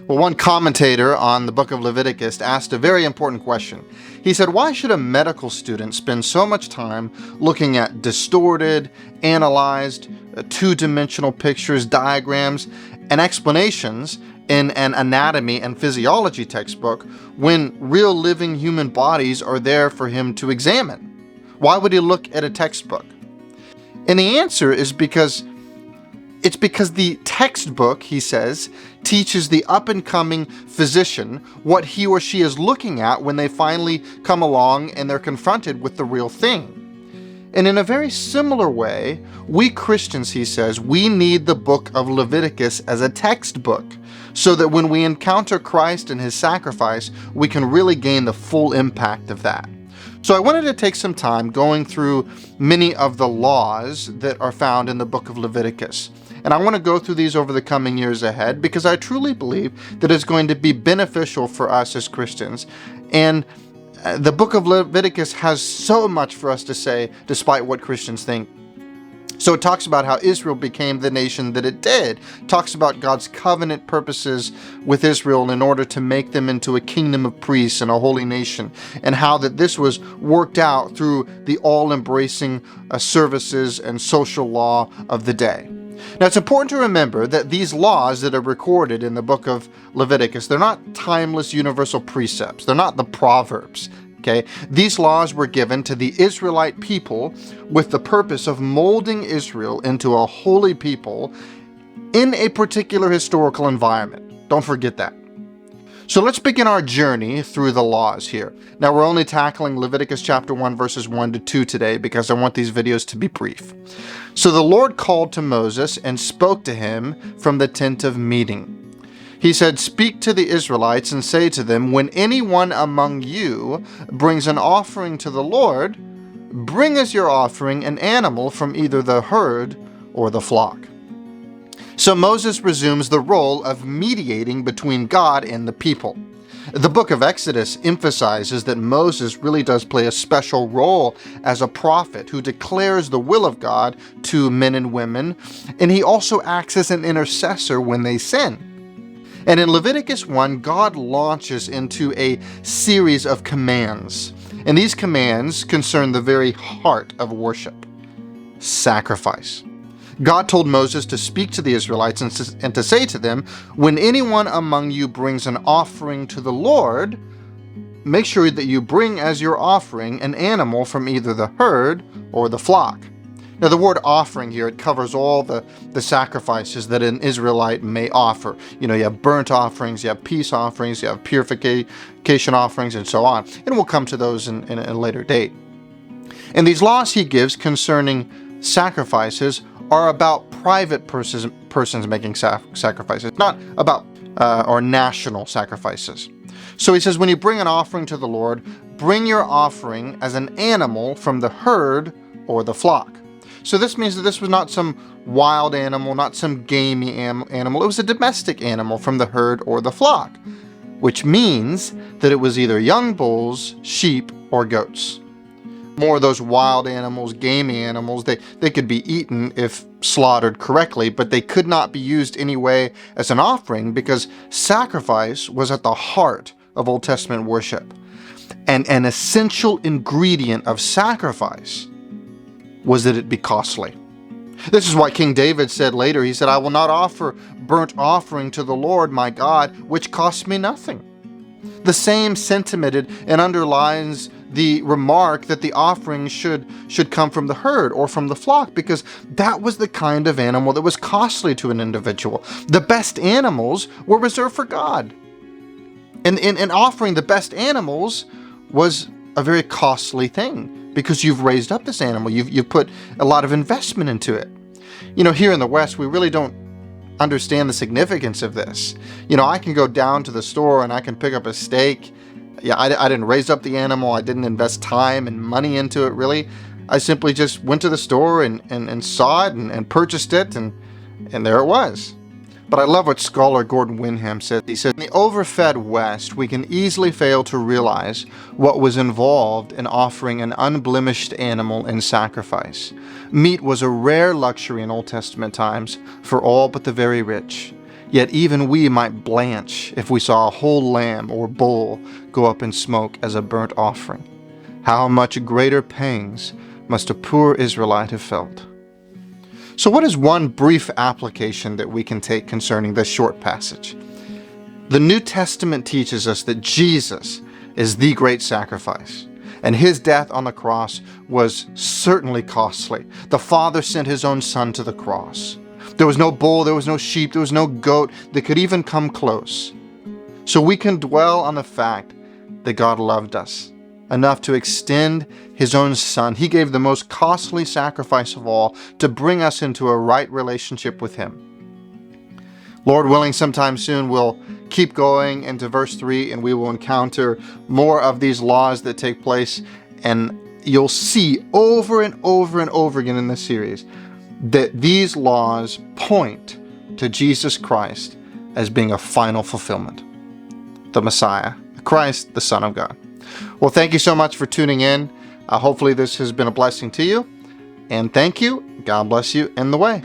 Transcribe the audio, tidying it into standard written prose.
Well, one commentator on the book of Leviticus asked a very important question. He said, why should a medical student spend so much time looking at distorted, analyzed, two-dimensional pictures, diagrams, and explanations in an anatomy and physiology textbook when real living human bodies are there for him to examine? Why would he look at a textbook? And the answer is because the textbook, he says, teaches the up-and-coming physician what he or she is looking at when they finally come along and they're confronted with the real thing. And in a very similar way, we Christians, he says, we need the book of Leviticus as a textbook so that when we encounter Christ and his sacrifice, we can really gain the full impact of that. So I wanted to take some time going through many of the laws that are found in the book of Leviticus. And I want to go through these over the coming years ahead because I truly believe that it's going to be beneficial for us as Christians. And the book of Leviticus has so much for us to say, despite what Christians think. So it talks about how Israel became the nation that it did. It talks about God's covenant purposes with Israel in order to make them into a kingdom of priests and a holy nation, and how that this was worked out through the all-embracing services and social law of the day. Now, it's important to remember that these laws that are recorded in the book of Leviticus, they're not timeless universal precepts. They're not the Proverbs. Okay? These laws were given to the Israelite people with the purpose of molding Israel into a holy people in a particular historical environment. Don't forget that. So let's begin our journey through the laws here. Now, we're only tackling Leviticus chapter 1, verses 1 to 2 today because I want these videos to be brief. So the Lord called to Moses and spoke to him from the tent of meeting. He said, "Speak to the Israelites and say to them, when anyone among you brings an offering to the Lord, bring as your offering an animal from either the herd or the flock." So Moses resumes the role of mediating between God and the people. The book of Exodus emphasizes that Moses really does play a special role as a prophet who declares the will of God to men and women, and he also acts as an intercessor when they sin. And in Leviticus 1, God launches into a series of commands, and these commands concern the very heart of worship: sacrifice. God told Moses to speak to the Israelites and to say to them, when anyone among you brings an offering to the Lord, make sure that you bring as your offering an animal from either the herd or the flock. Now, the word offering here, it covers all the sacrifices that an Israelite may offer. You know, you have burnt offerings, you have peace offerings, you have purification offerings, and so on. And we'll come to those in a later date. And these laws he gives concerning sacrifices are about private persons making sacrifices, not about or national sacrifices. So he says, when you bring an offering to the Lord, bring your offering as an animal from the herd or the flock. So this means that this was not some wild animal, not some gamey animal. It was a domestic animal from the herd or the flock, which means that it was either young bulls, sheep, or goats. More of those wild animals, gamey animals, they could be eaten if slaughtered correctly, but they could not be used anyway as an offering because sacrifice was at the heart of Old Testament worship. And an essential ingredient of sacrifice was that it be costly. This is why King David said later, he said, "I will not offer burnt offering to the Lord my God, which costs me nothing." The same sentiment and underlines the remark that the offering should come from the herd or from the flock, because that was the kind of animal that was costly to an individual. The best animals were reserved for God. And offering the best animals was a very costly thing because you've raised up this animal. You've put a lot of investment into it. You know, here in the West, we really don't understand the significance of this. You know, I can go down to the store and I can pick up a steak. Yeah, I didn't raise up the animal. I didn't invest time and money into it, really. I simply just went to the store and saw it and purchased it, and there it was. But I love what scholar Gordon Wenham said. He said, in the overfed West, we can easily fail to realize what was involved in offering an unblemished animal in sacrifice. Meat was a rare luxury in Old Testament times for all but the very rich. Yet even we might blanch if we saw a whole lamb or bull go up in smoke as a burnt offering. How much greater pangs must a poor Israelite have felt? So what is one brief application that we can take concerning this short passage? The New Testament teaches us that Jesus is the great sacrifice, and his death on the cross was certainly costly. The Father sent his own Son to the cross. There was no bull, there was no sheep, there was no goat that could even come close. So we can dwell on the fact that God loved us enough to extend his own Son. He gave the most costly sacrifice of all to bring us into a right relationship with him. Lord willing, sometime soon we'll keep going into verse 3 and we will encounter more of these laws that take place, and you'll see over and over and over again in this series that these laws point to Jesus Christ as being a final fulfillment. The Messiah, Christ, the Son of God. Well, thank you so much for tuning in. Hopefully this has been a blessing to you. And thank you. God bless you in the way.